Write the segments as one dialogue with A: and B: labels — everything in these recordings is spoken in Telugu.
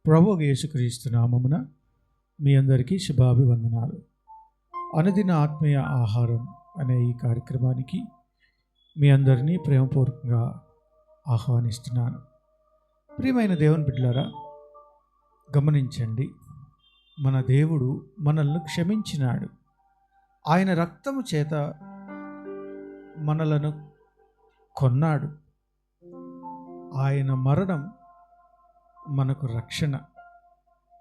A: ప్రభువు యేసుక్రీస్తు నామమున మీ అందరికీ శుభాభివందనాలు. అనుదిన ఆత్మీయ ఆహారం అనే ఈ కార్యక్రమానికి మీ అందరినీ ప్రేమపూర్వకంగా ఆహ్వానిస్తున్నాను. ప్రియమైన దేవుని బిడ్డలారా, గమనించండి, మన దేవుడు మనల్ని క్షమించినాడు. ఆయన రక్తము చేత మనలను కొన్నాడు. ఆయన మరణం మనకు రక్షణ.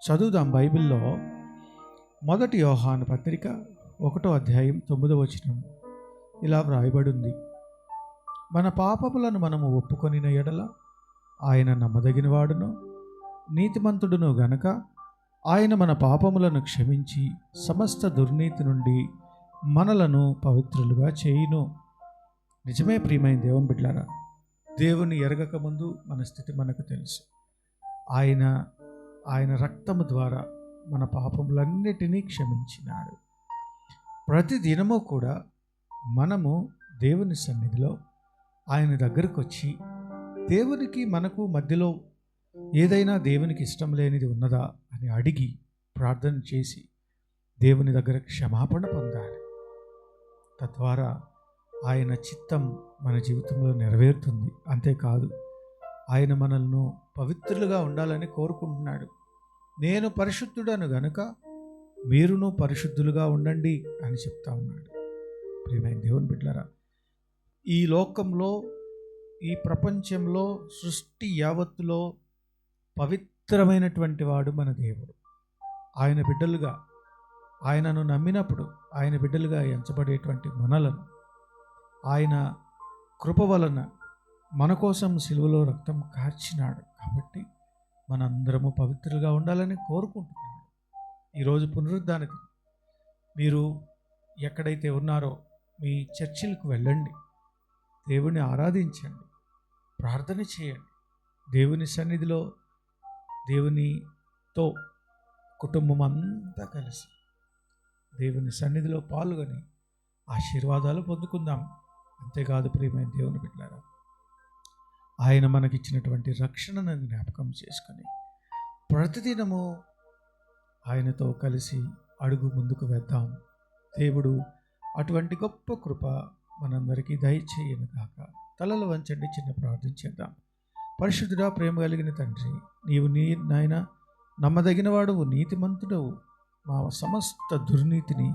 A: చదువుదాం. బైబిల్లో 1 యోహాను పత్రిక 1వ అధ్యాయం 9వ వచనం ఇలా వ్రాయబడింది: మన పాపములను మనము ఒప్పుకొనిన ఎడల ఆయన నమ్మదగిన వాడును నీతిమంతుడును గనక ఆయన మన పాపములను క్షమించి సమస్త దుర్నీతి నుండి మనలను పవిత్రులుగా చేయును. నిజమే ప్రియమైన దేవుని బిడ్డలారా, దేవుని ఎరగక ముందు మన స్థితి మనకు తెలుసు. ఆయన రక్తము ద్వారా మన పాపములన్నిటినీ క్షమించినాడు. ప్రతి దినము కూడా మనము దేవుని సన్నిధిలో ఆయన దగ్గరకు వచ్చి దేవునికి మనకు మధ్యలో ఏదైనా దేవునికి ఇష్టం లేనిది ఉన్నదా అని అడిగి ప్రార్థన చేసి దేవుని దగ్గర క్షమాపణ పొందాలి. తద్వారా ఆయన చిత్తం మన జీవితంలో నెరవేరుతుంది. అంతేకాదు, ఆయన మనల్ని పవిత్రులుగా ఉండాలని కోరుకుంటున్నాడు. నేను పరిశుద్ధుడను గనుక మీరును పరిశుద్ధులుగా ఉండండి అని చెప్తా ఉన్నాడు. ప్రియమైన దేవుని బిడ్డలారా, ఈ లోకంలో, ఈ ప్రపంచంలో, సృష్టి యావత్తులో పవిత్రమైనటువంటి వాడు మన దేవుడు. ఆయన బిడ్డలుగా, ఆయనను నమ్మినప్పుడు ఆయన బిడ్డలుగా ఎంచబడేటువంటి మనలను ఆయన కృప వలన మన కోసం సిలువలో రక్తం కార్చినాడు. కాబట్టి మనందరము పవిత్రులుగా ఉండాలని కోరుకుంటున్నాడు. ఈరోజు పునరుద్ధాన దినం. మీరు ఎక్కడైతే ఉన్నారో మీ చర్చిలకు వెళ్ళండి, దేవుని ఆరాధించండి, ప్రార్థన చేయండి. దేవుని సన్నిధిలో దేవునితో కుటుంబం అంతా కలిసి దేవుని సన్నిధిలో పాల్గొని ఆశీర్వాదాలు పొందుకుందాం. అంతేకాదు ప్రియమైన దేవుని బిడ్డలారా, ఆయన మనకిచ్చినటువంటి రక్షణను జ్ఞాపకం చేసుకొని ప్రతిదినము ఆయనతో కలిసి అడుగు ముందుకు వేద్దాం. దేవుడు అటువంటి గొప్ప కృప మనందరికీ దయచేయను గాక. తలలు వంచండి, చిన్న ప్రార్థన చేద్దాం. పరిశుద్ధుడా, ప్రేమ కలిగిన తండ్రి, నీవు నాయన నమ్మదగిన వాడువు, నీతిమంతుడవు. మా సమస్త దుర్నీతిని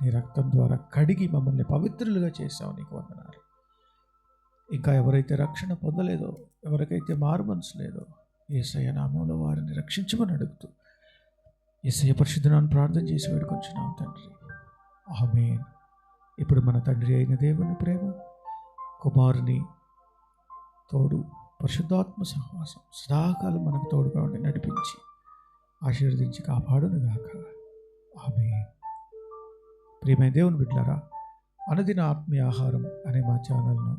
A: నీ రక్తం ద్వారా కడిగి మమ్మల్ని పవిత్రులుగా చేశావు. నీకు వందనాలు. ఇంకా ఎవరైతే రక్షణ పొందలేదో, ఎవరికైతే మారు మనసు లేదో, యేసయ్య నామములో వారిని రక్షించమని అడుగుతూ యేసయ్య పరిశుద్ధనామమున ప్రార్థన చేసి వేడుకొంచున్నాం తండ్రి. ఆమేన్. ఇప్పుడు మన తండ్రి అయిన దేవుని ప్రేమ, కుమారుని తోడు, పరిశుద్ధాత్మ సహవాసం సదాకాలం మనకు తోడుగా ఉండి నడిపించి ఆశీర్వదించి కాపాడును గాక. ఆమేన్. ప్రియమైన దేవుని బిడ్డలారా, అనుదిన ఆత్మీయ ఆహారం అనే మా ఛానల్ను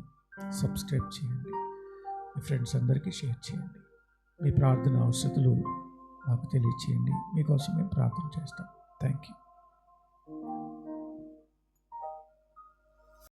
A: సబ్స్క్రైబ్ చేయండి. మీ ఫ్రెండ్స్ అందరికీ షేర్ చేయండి. మీ ప్రార్థన అవసరతలు మాకు తెలియచేయండి. మీకోసం మేము ప్రార్థన చేస్తాం. Thank you.